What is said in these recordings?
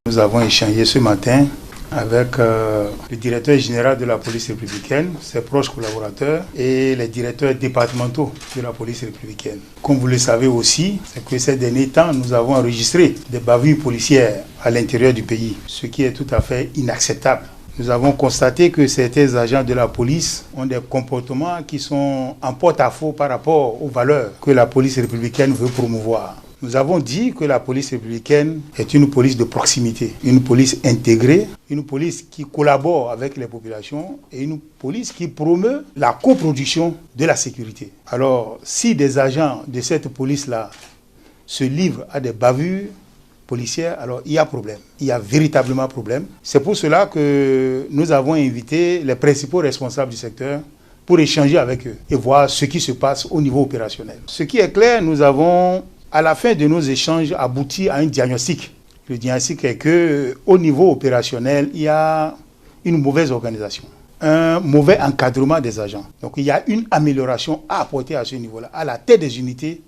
Nous avons échangé ce matin avec le directeur général de la police républicaine, ses proches collaborateurs et les directeurs départementaux de la police républicaine. Comme vous le savez aussi, c'est que ces derniers temps, nous avons enregistré des bavures policières à l'intérieur du pays, ce qui est tout à fait inacceptable. Nous avons constaté que certains agents de la police ont des comportements qui sont en porte-à-faux par rapport aux valeurs que la police républicaine veut promouvoir. Nous avons dit que la police républicaine est une police de proximité, une police intégrée, une police qui collabore avec les populations et une police qui promeut la coproduction de la sécurité. Alors, si des agents de cette police-là se livrent à des bavures policières, alors il y a problème. Il y a véritablement problème. C'est pour cela que nous avons invité les principaux responsables du secteur pour échanger avec eux et voir ce qui se passe au niveau opérationnel. Ce qui est clair, nous avons, à la fin de nos échanges, abouti à un diagnostic. Le diagnostic est qu'au niveau opérationnel, il y a une mauvaise organisation, un mauvais encadrement des agents. Donc il y a une amélioration à apporter à ce niveau-là, à la tête des unités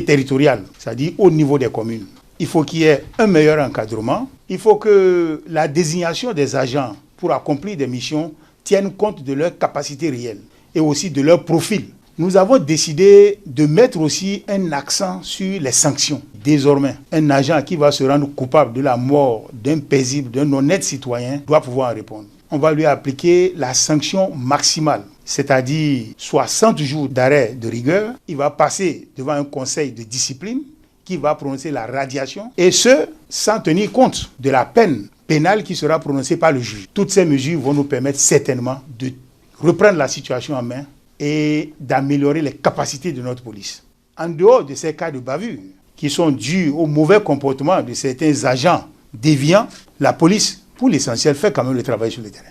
territoriales, c'est-à-dire au niveau des communes. Il faut qu'il y ait un meilleur encadrement. Il faut que la désignation des agents pour accomplir des missions tienne compte de leurs capacités réelles et aussi de leur profil. Nous avons décidé de mettre aussi un accent sur les sanctions. Désormais, un agent qui va se rendre coupable de la mort d'un paisible, d'un honnête citoyen, doit pouvoir en répondre. On va lui appliquer la sanction maximale, c'est-à-dire 60 jours d'arrêt de rigueur. Il va passer devant un conseil de discipline qui va prononcer la radiation, et ce, sans tenir compte de la peine pénale qui sera prononcée par le juge. Toutes ces mesures vont nous permettre certainement de reprendre la situation en main et d'améliorer les capacités de notre police. En dehors de ces cas de bavure qui sont dus au mauvais comportement de certains agents déviants, la police, pour l'essentiel, fait quand même le travail sur le terrain.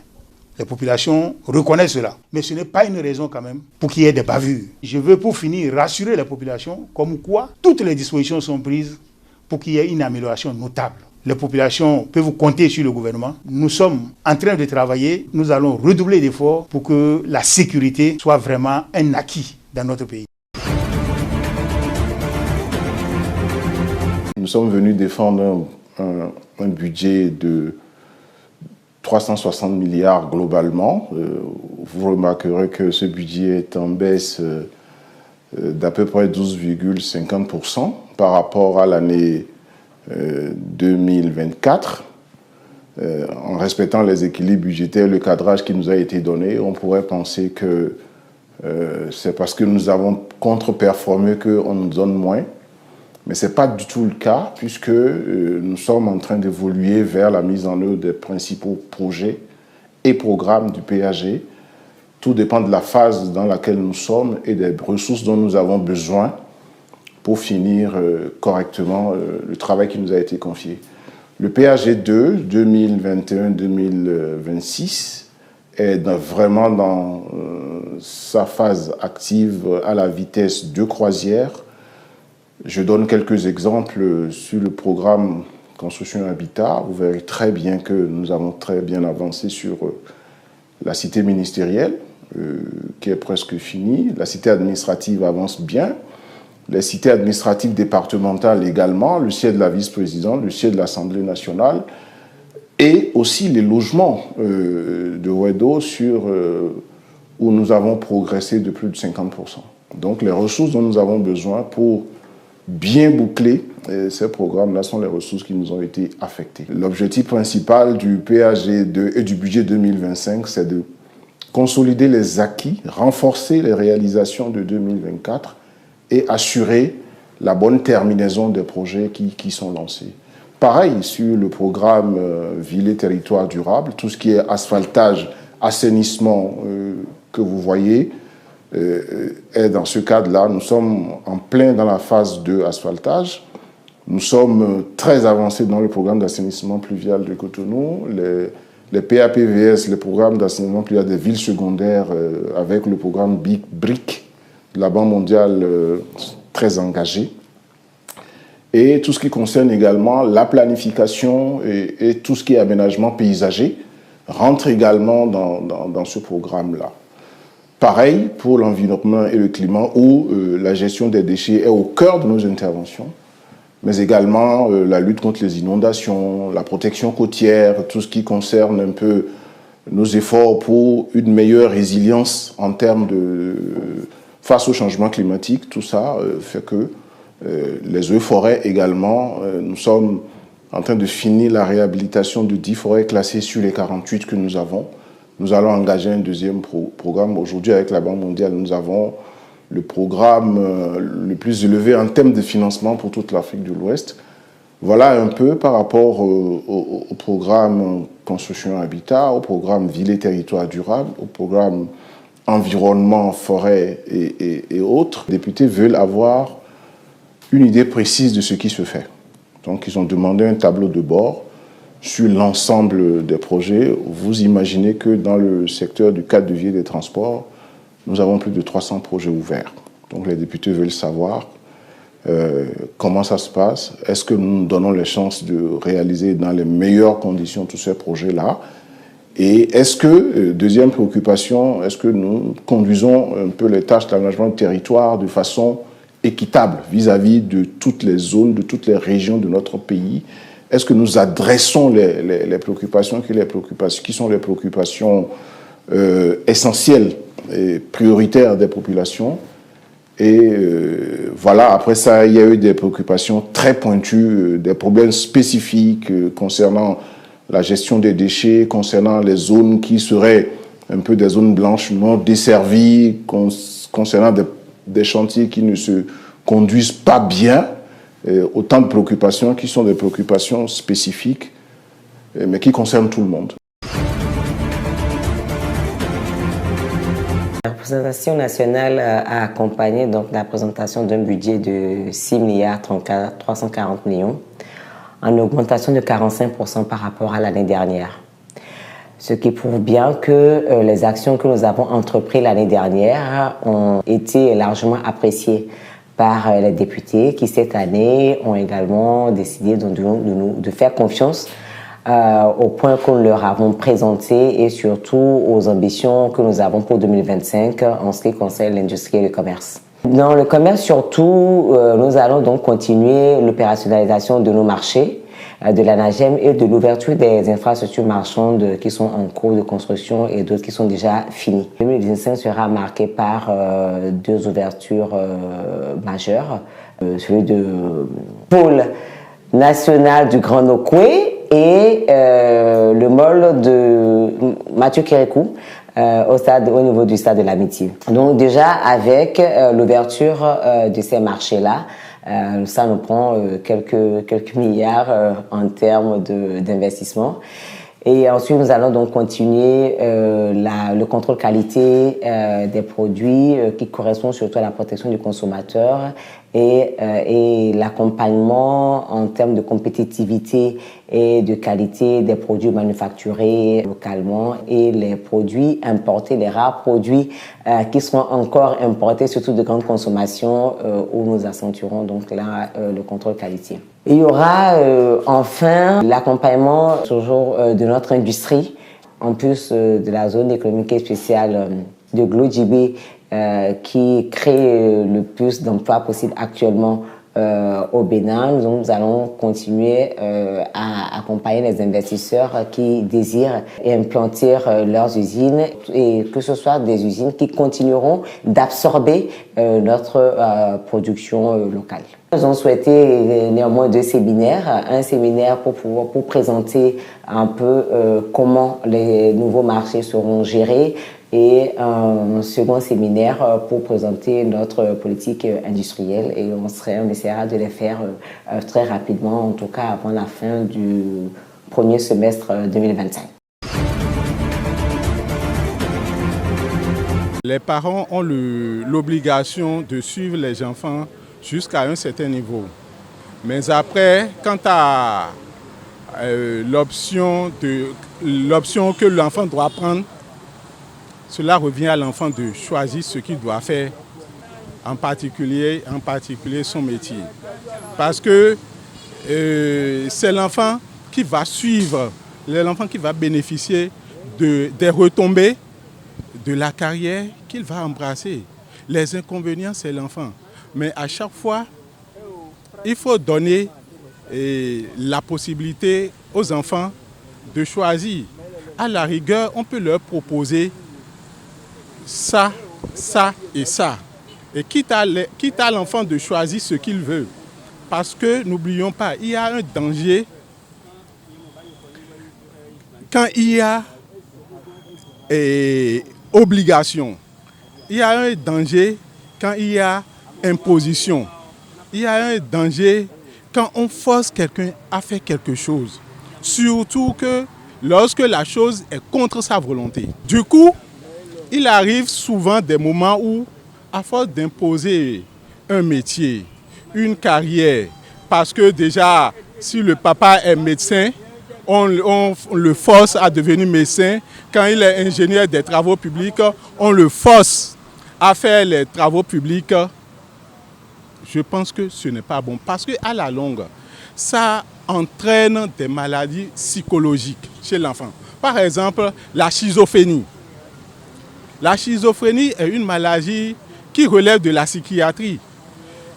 Les populations reconnaissent cela. Mais ce n'est pas une raison quand même pour qu'il y ait des bavures. Je veux pour finir rassurer les populations comme quoi toutes les dispositions sont prises pour qu'il y ait une amélioration notable. Les populations peuvent compter sur le gouvernement. Nous sommes en train de travailler. Nous allons redoubler d'efforts pour que la sécurité soit vraiment un acquis dans notre pays. Nous sommes venus défendre un budget de 360 milliards globalement. Vous remarquerez que ce budget est en baisse d'à peu près 12,50% par rapport à l'année 2024. En respectant les équilibres budgétaires, le cadrage qui nous a été donné, on pourrait penser que c'est parce que nous avons contre-performé qu'on nous donne moins. Mais ce n'est pas du tout le cas, puisque nous sommes en train d'évoluer vers la mise en œuvre des principaux projets et programmes du PAG. Tout dépend de la phase dans laquelle nous sommes et des ressources dont nous avons besoin pour finir correctement le travail qui nous a été confié. Le PAG 2, 2021-2026, est vraiment dans sa phase active à la vitesse de croisière. Je donne quelques exemples sur le programme Construction Habitat. Vous verrez très bien que nous avons très bien avancé sur la cité ministérielle, qui est presque finie. La cité administrative avance bien. Les cités administratives départementales également, le siège de la vice-présidente, le siège de l'Assemblée nationale, et aussi les logements de Wedo où nous avons progressé de plus de 50%. Donc les ressources dont nous avons besoin pour bien boucler ces programmes-là sont les ressources qui nous ont été affectées. L'objectif principal du PAG2 et du budget 2025, c'est de consolider les acquis, renforcer les réalisations de 2024 et assurer la bonne terminaison des projets qui sont lancés. Pareil sur le programme Ville et Territoire Durable, tout ce qui est asphaltage, assainissement que vous voyez, et dans ce cadre-là, nous sommes en plein dans la phase de asphaltage. Nous sommes très avancés dans le programme d'assainissement pluvial de Cotonou, les PAPVS, les programmes d'assainissement pluvial des villes secondaires avec le programme Big Brick de la Banque mondiale très engagé. Et tout ce qui concerne également la planification et tout ce qui est aménagement paysager rentre également dans ce programme-là. Pareil pour l'environnement et le climat où la gestion des déchets est au cœur de nos interventions. mais également la lutte contre les inondations, la protection côtière, tout ce qui concerne un peu nos efforts pour une meilleure résilience en termes de face au changement climatique. Tout ça fait que les eaux forêts également, nous sommes en train de finir la réhabilitation de 10 forêts classées sur les 48 que nous avons. Nous allons engager un deuxième programme. Aujourd'hui, avec la Banque mondiale, nous avons le programme le plus élevé en termes de financement pour toute l'Afrique de l'Ouest. Voilà un peu par rapport au programme Construction Habitat, au programme Ville et Territoires Durables, au programme Environnement, Forêt et autres. Les députés veulent avoir une idée précise de ce qui se fait. Donc, ils ont demandé un tableau de bord sur l'ensemble des projets. Vous imaginez que dans le secteur du cadre de vie et des transports, nous avons plus de 300 projets ouverts. Donc, les députés veulent savoir comment ça se passe. Est-ce que nous nous donnons les chances de réaliser dans les meilleures conditions tous ces projets-là? Et est-ce que, deuxième préoccupation, est-ce que nous conduisons un peu les tâches d'aménagement du territoire de façon équitable vis-à-vis de toutes les zones, de toutes les régions de notre pays? Est-ce que nous adressons les préoccupations qui sont les préoccupations essentielles et prioritaires des populations? Et voilà, après ça, il y a eu des préoccupations très pointues, des problèmes spécifiques concernant la gestion des déchets, concernant les zones qui seraient un peu des zones blanches non desservies, concernant des chantiers qui ne se conduisent pas bien. Autant de préoccupations qui sont des préoccupations spécifiques, mais qui concernent tout le monde. La représentation nationale a accompagné donc la présentation d'un budget de 6 milliards 340 millions, en augmentation de 45% par rapport à l'année dernière. Ce qui prouve bien que les actions que nous avons entreprises l'année dernière ont été largement appréciées par les députés qui, cette année, ont également décidé de faire confiance au point que nous leur avons présenté et surtout aux ambitions que nous avons pour 2025 en ce qui concerne l'industrie et le commerce. Dans le commerce, surtout, nous allons donc continuer l'opérationnalisation de nos marchés, de l'ANAGEM et de l'ouverture des infrastructures marchandes qui sont en cours de construction et d'autres qui sont déjà finies. 2025 sera marqué par deux ouvertures majeures, celui de pôle national du Grand Nokoué et le mall de Mathieu Kérékou au niveau du stade de l'Amitié. Donc déjà avec l'ouverture de ces marchés-là, ça nous prend quelques milliards en termes d'investissement. Et ensuite, nous allons donc continuer le contrôle qualité des produits qui correspond surtout à la protection du consommateur et l'accompagnement en termes de compétitivité et de qualité des produits manufacturés localement et les produits importés, les rares produits qui seront encore importés, surtout de grande consommation, où nous accentuerons donc là le contrôle qualité. Il y aura enfin l'accompagnement toujours de notre industrie, en plus de la zone économique spéciale de Glodjibé qui crée le plus d'emplois possible actuellement au Bénin. Donc, nous allons continuer à accompagner les investisseurs qui désirent implanter leurs usines et que ce soit des usines qui continueront d'absorber notre production locale. Nous avons souhaité néanmoins deux séminaires. Un séminaire pour présenter un peu comment les nouveaux marchés seront gérés et un second séminaire pour présenter notre politique industrielle et on essaiera de les faire très rapidement, en tout cas avant la fin du premier semestre 2025. Les parents ont l'obligation de suivre les enfants jusqu'à un certain niveau. Mais après, quant à l'option que l'enfant doit prendre, cela revient à l'enfant de choisir ce qu'il doit faire, en particulier son métier. Parce que c'est l'enfant qui va suivre, l'enfant qui va bénéficier des retombées de la carrière qu'il va embrasser. Les inconvénients, c'est l'enfant. Mais à chaque fois il faut donner la possibilité aux enfants de choisir. À la rigueur, on peut leur proposer ça, ça et ça. Et quitte à l'enfant de choisir ce qu'il veut. Parce que, n'oublions pas, il y a un danger quand il y a obligation. Il y a un danger quand il y a imposition. Il y a un danger quand on force quelqu'un à faire quelque chose. Surtout que lorsque la chose est contre sa volonté. Du coup, il arrive souvent des moments où, à force d'imposer un métier, une carrière, parce que déjà, si le papa est médecin, on le force à devenir médecin. Quand il est ingénieur des travaux publics, on le force à faire les travaux publics. Je pense que ce n'est pas bon parce qu'à la longue, ça entraîne des maladies psychologiques chez l'enfant. Par exemple, la schizophrénie. La schizophrénie est une maladie qui relève de la psychiatrie.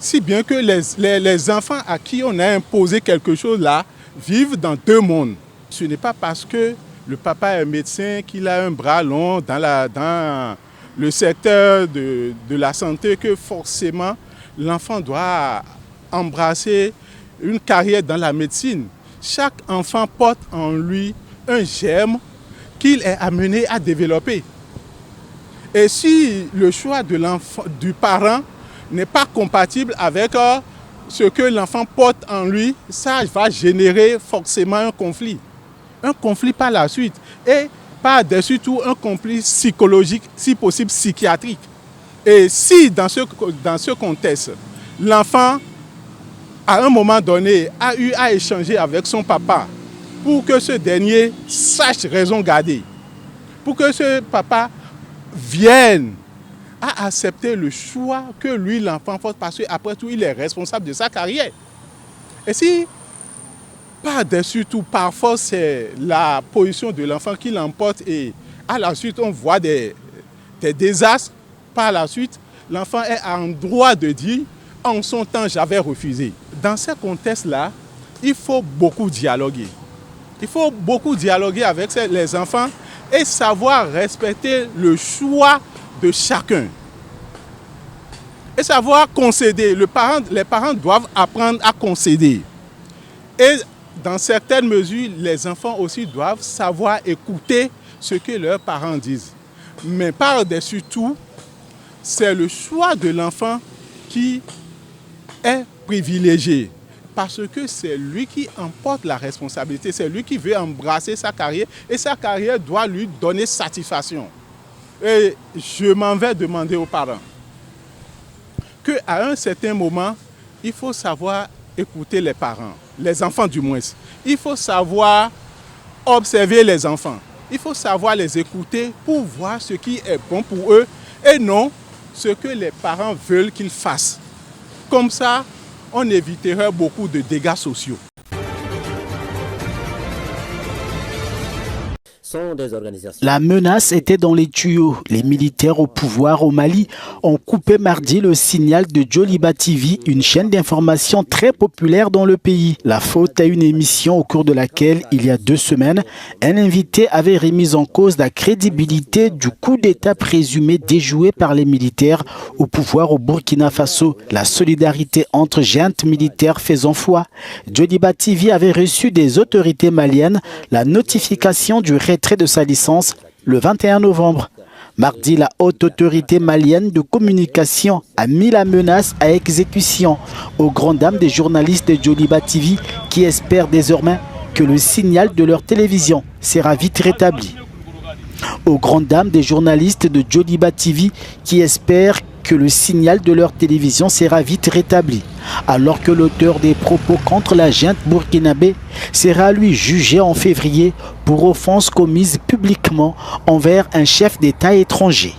Si bien que les enfants à qui on a imposé quelque chose là vivent dans deux mondes. Ce n'est pas parce que le papa est médecin qu'il a un bras long dans le secteur de la santé que forcément l'enfant doit embrasser une carrière dans la médecine. Chaque enfant porte en lui un germe qu'il est amené à développer. Et si le choix du parent n'est pas compatible avec ce que l'enfant porte en lui, ça va générer forcément un conflit. Un conflit par la suite. Et par-dessus tout, un conflit psychologique, si possible psychiatrique. Et si dans ce contexte, l'enfant, à un moment donné, a eu à échanger avec son papa pour que ce dernier sache raison garder, pour que ce papa vienne à accepter le choix que lui, l'enfant, fait, parce qu'après tout, il est responsable de sa carrière. Et si, par-dessus tout, parfois, c'est la position de l'enfant qui l'emporte et à la suite, on voit des désastres, par la suite, l'enfant est en droit de dire « en son temps, j'avais refusé ». Dans ce contexte-là, il faut beaucoup dialoguer. Il faut beaucoup dialoguer avec les enfants et savoir respecter le choix de chacun. Et savoir concéder. Les parents doivent apprendre à concéder. Et dans certaines mesures, les enfants aussi doivent savoir écouter ce que leurs parents disent. Mais par-dessus tout, c'est le choix de l'enfant qui est privilégié. Parce que c'est lui qui emporte la responsabilité, c'est lui qui veut embrasser sa carrière et sa carrière doit lui donner satisfaction. Et je m'en vais demander aux parents qu'à un certain moment, il faut savoir écouter les parents, les enfants du moins. Il faut savoir observer les enfants. Il faut savoir les écouter pour voir ce qui est bon pour eux et non ce que les parents veulent qu'ils fassent. Comme ça, on éviterait beaucoup de dégâts sociaux. La menace était dans les tuyaux. Les militaires au pouvoir au Mali ont coupé mardi le signal de Joliba TV, une chaîne d'information très populaire dans le pays. La faute à une émission au cours de laquelle, il y a 2 semaines, un invité avait remis en cause la crédibilité du coup d'État présumé déjoué par les militaires au pouvoir au Burkina Faso. La solidarité entre juntes militaires faisant foi. Joliba TV avait reçu des autorités maliennes la notification du retrait de sa licence le 21 novembre. Mardi, la haute autorité malienne de communication a mis la menace à exécution aux grandes dames des journalistes de Joliba TV qui espèrent désormais que le signal de leur télévision sera vite rétabli. Aux grandes dames des journalistes de Joliba TV qui espèrent que le signal de leur télévision sera vite rétabli, alors que l'auteur des propos contre la junte burkinabé sera lui jugé en février pour offense commise publiquement envers un chef d'État étranger.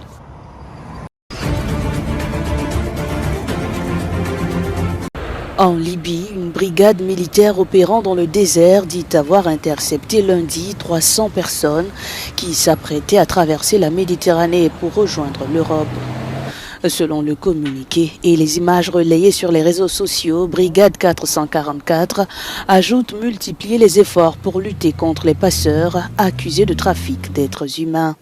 En Libye, une brigade militaire opérant dans le désert dit avoir intercepté lundi 300 personnes qui s'apprêtaient à traverser la Méditerranée pour rejoindre l'Europe. Selon le communiqué et les images relayées sur les réseaux sociaux, Brigade 444 ajoute multiplier les efforts pour lutter contre les passeurs accusés de trafic d'êtres humains.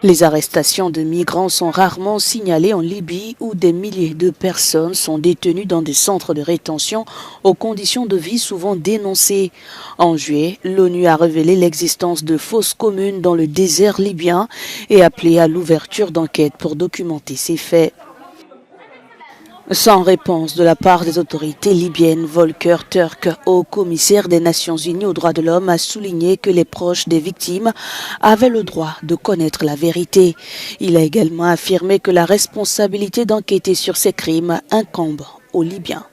Les arrestations de migrants sont rarement signalées en Libye où des milliers de personnes sont détenues dans des centres de rétention aux conditions de vie souvent dénoncées. En juillet, l'ONU a révélé l'existence de fosses communes dans le désert libyen et appelé à l'ouverture d'enquêtes pour documenter ces faits. Sans réponse de la part des autorités libyennes, Volker Turk, haut commissaire des Nations Unies aux droits de l'homme, a souligné que les proches des victimes avaient le droit de connaître la vérité. Il a également affirmé que la responsabilité d'enquêter sur ces crimes incombe aux Libyens.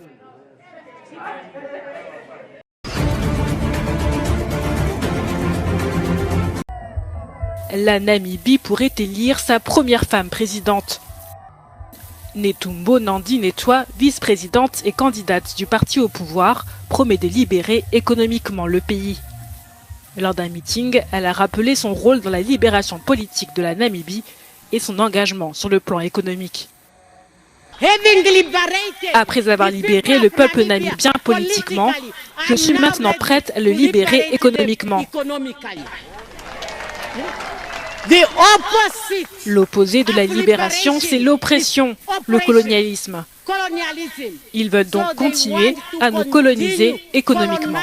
La Namibie pourrait élire sa première femme présidente. Netumbo Nandi-Ndaitwah, vice-présidente et candidate du parti au pouvoir, promet de libérer économiquement le pays. Lors d'un meeting, elle a rappelé son rôle dans la libération politique de la Namibie et son engagement sur le plan économique. Après avoir libéré le peuple namibien politiquement, je suis maintenant prête à le libérer économiquement. L'opposé de la libération, c'est l'oppression, le colonialisme. Ils veulent donc continuer à nous coloniser économiquement.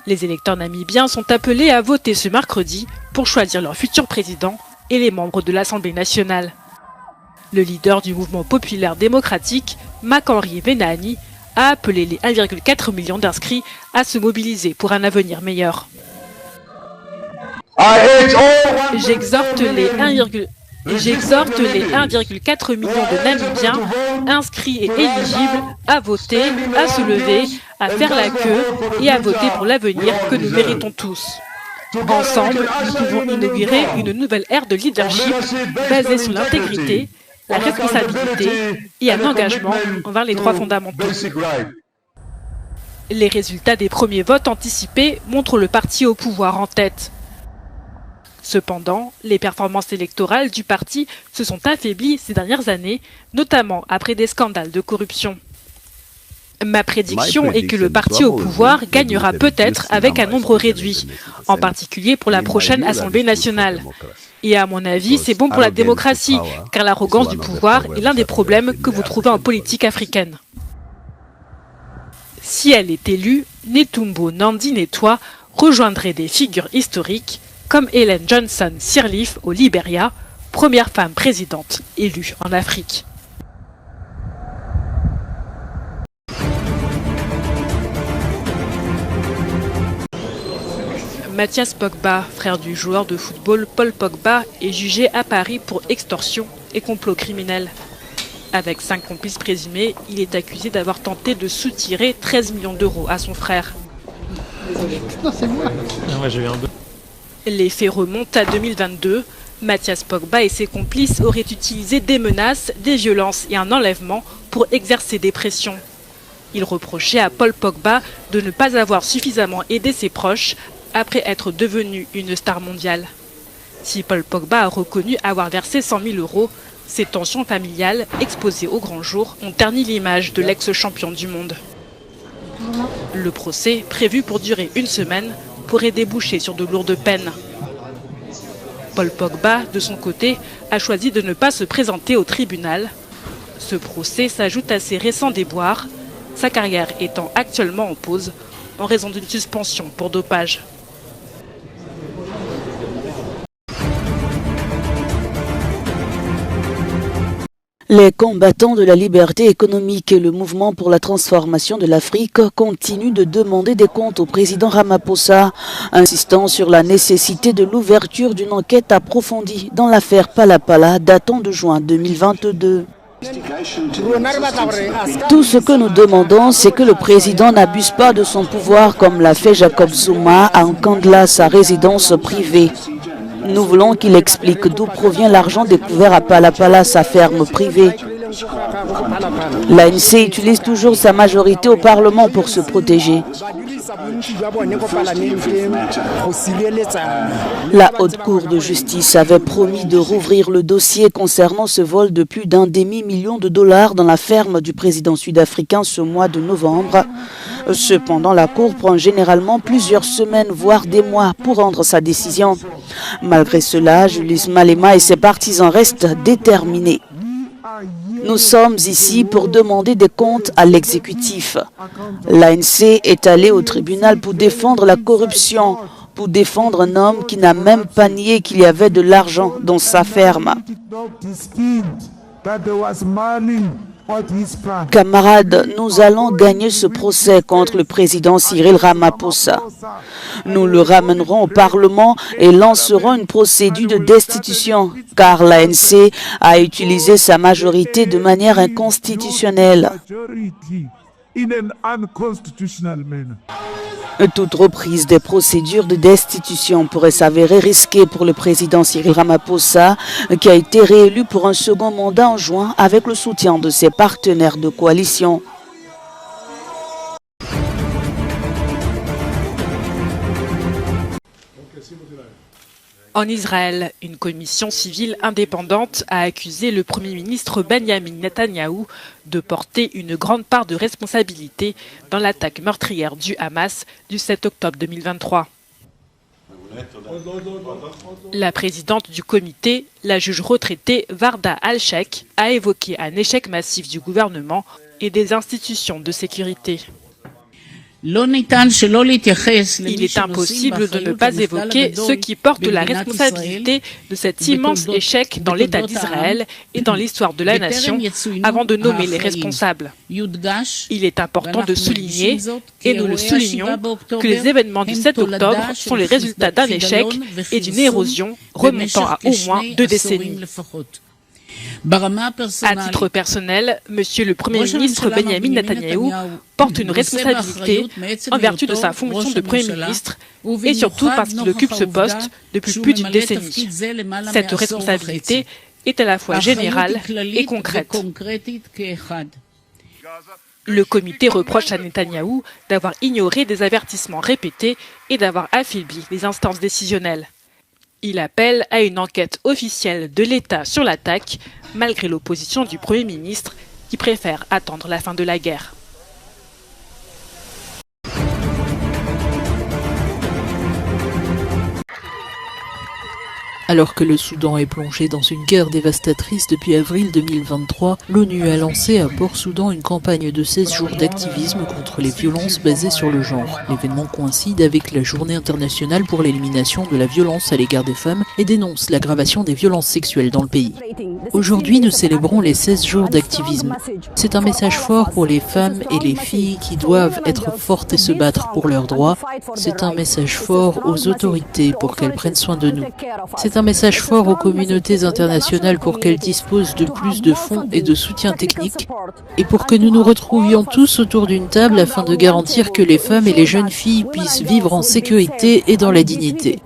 Les électeurs namibiens sont appelés à voter ce mercredi pour choisir leur futur président et les membres de l'Assemblée nationale. Le leader du mouvement populaire démocratique, Mac-Henri Venani, a appelé les 1,4 million d'inscrits à se mobiliser pour un avenir meilleur. J'exhorte les 1,4 million de Namibiens inscrits et éligibles à voter, à se lever, à faire la queue et à voter pour l'avenir que nous méritons tous. Ensemble, nous pouvons inaugurer une nouvelle ère de leadership basée sur l'intégrité, la responsabilité et un engagement envers les droits fondamentaux. Les résultats des premiers votes anticipés montrent le parti au pouvoir en tête. Cependant, les performances électorales du parti se sont affaiblies ces dernières années, notamment après des scandales de corruption. Ma prédiction est que le parti au pouvoir gagnera peut-être avec un nombre réduit, en particulier pour la prochaine Assemblée nationale. Et à mon avis, c'est bon pour la démocratie, car l'arrogance du pouvoir est l'un des problèmes que vous trouvez en politique africaine. Si elle est élue, Netumbo Nandi-Ndaitwah rejoindrait des figures historiques comme Ellen Johnson Sirleaf au Liberia, première femme présidente élue en Afrique. Mathias Pogba, frère du joueur de football Paul Pogba, est jugé à Paris pour extorsion et complot criminel. Avec 5 complices présumés, il est accusé d'avoir tenté de soutirer 13 millions d'euros à son frère. Non, c'est moi. Ouais, j'ai eu un... Les faits remontent à 2022. Mathias Pogba et ses complices auraient utilisé des menaces, des violences et un enlèvement pour exercer des pressions. Ils reprochaient à Paul Pogba de ne pas avoir suffisamment aidé ses proches après être devenu une star mondiale. Si Paul Pogba a reconnu avoir versé 100 000 euros, ces tensions familiales, exposées au grand jour, ont terni l'image de l'ex-champion du monde. Le procès, prévu pour durer 1 semaine, pourrait déboucher sur de lourdes peines. Paul Pogba, de son côté, a choisi de ne pas se présenter au tribunal. Ce procès s'ajoute à ses récents déboires, sa carrière étant actuellement en pause en raison d'une suspension pour dopage. Les combattants de la liberté économique et le mouvement pour la transformation de l'Afrique continuent de demander des comptes au président Ramaphosa, insistant sur la nécessité de l'ouverture d'une enquête approfondie dans l'affaire Palapala datant de juin 2022. Tout ce que nous demandons, c'est que le président n'abuse pas de son pouvoir comme l'a fait Jacob Zuma à Nkandla, sa résidence privée. Nous voulons qu'il explique d'où provient l'argent découvert à Palapala, sa ferme privée. L'ANC utilise toujours sa majorité au Parlement pour se protéger. La Haute Cour de justice avait promis de rouvrir le dossier concernant ce vol de plus d'1 demi-million de dollars dans la ferme du président sud-africain ce mois de novembre. Cependant, la Cour prend généralement plusieurs semaines, voire des mois, pour rendre sa décision. Malgré cela, Julius Malema et ses partisans restent déterminés. Nous sommes ici pour demander des comptes à l'exécutif. L'ANC est allé au tribunal pour défendre la corruption, pour défendre un homme qui n'a même pas nié qu'il y avait de l'argent dans sa ferme. Camarades, nous allons gagner ce procès contre le président Cyril Ramaphosa. Nous le ramènerons au Parlement et lancerons une procédure de destitution, car l'ANC a utilisé sa majorité de manière inconstitutionnelle. Toute reprise des procédures de destitution pourrait s'avérer risquée pour le président Cyril Ramaphosa, qui a été réélu pour un second mandat en juin avec le soutien de ses partenaires de coalition. En Israël, une commission civile indépendante a accusé le Premier ministre Benjamin Netanyahou de porter une grande part de responsabilité dans l'attaque meurtrière du Hamas du 7 octobre 2023. La présidente du comité, la juge retraitée Varda Al-Sheikh, a évoqué un échec massif du gouvernement et des institutions de sécurité. Il est impossible de ne pas évoquer ceux qui portent la responsabilité de cet immense échec dans l'État d'Israël et dans l'histoire de la nation avant de nommer les responsables. Il est important de souligner, et nous le soulignons, que les événements du 7 octobre sont les résultats d'un échec et d'une érosion remontant à au moins 2 décennies. À titre personnel, Monsieur le Premier ministre Benjamin Netanyahou porte une responsabilité en vertu de sa fonction de Premier ministre et surtout parce qu'il occupe ce poste depuis plus d'une décennie. Cette responsabilité est à la fois générale et concrète. Le comité reproche à Netanyahou d'avoir ignoré des avertissements répétés et d'avoir affaibli les instances décisionnelles. Il appelle à une enquête officielle de l'État sur l'attaque, malgré l'opposition du Premier ministre qui préfère attendre la fin de la guerre. Alors que le Soudan est plongé dans une guerre dévastatrice depuis avril 2023, l'ONU a lancé à Port-Soudan une campagne de 16 jours d'activisme contre les violences basées sur le genre. L'événement coïncide avec la Journée internationale pour l'élimination de la violence à l'égard des femmes et dénonce l'aggravation des violences sexuelles dans le pays. Aujourd'hui, nous célébrons les 16 jours d'activisme. C'est un message fort pour les femmes et les filles qui doivent être fortes et se battre pour leurs droits. C'est un message fort aux autorités pour qu'elles prennent soin de nous. C'est un message fort aux communautés internationales pour qu'elles disposent de plus de fonds et de soutien technique et pour que nous nous retrouvions tous autour d'une table afin de garantir que les femmes et les jeunes filles puissent vivre en sécurité et dans la dignité.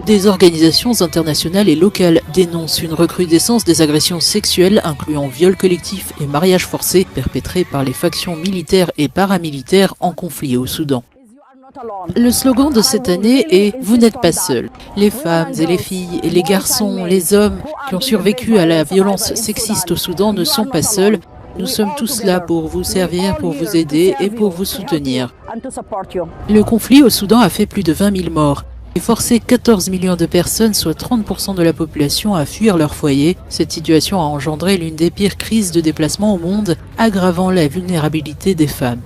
Des organisations internationales et locales dénoncent une recrudescence des agressions sexuelles incluant viols collectifs et mariages forcés perpétrés par les factions militaires et paramilitaires en conflit au Soudan. Le slogan de cette année est « Vous n'êtes pas seuls ». Les femmes et les filles et les garçons, les hommes qui ont survécu à la violence sexiste au Soudan ne sont pas seuls. Nous sommes tous là pour vous servir, pour vous aider et pour vous soutenir. Le conflit au Soudan a fait plus de 20 000 morts et forcé 14 millions de personnes, soit 30% de la population, à fuir leur foyer. Cette situation a engendré l'une des pires crises de déplacement au monde, aggravant la vulnérabilité des femmes.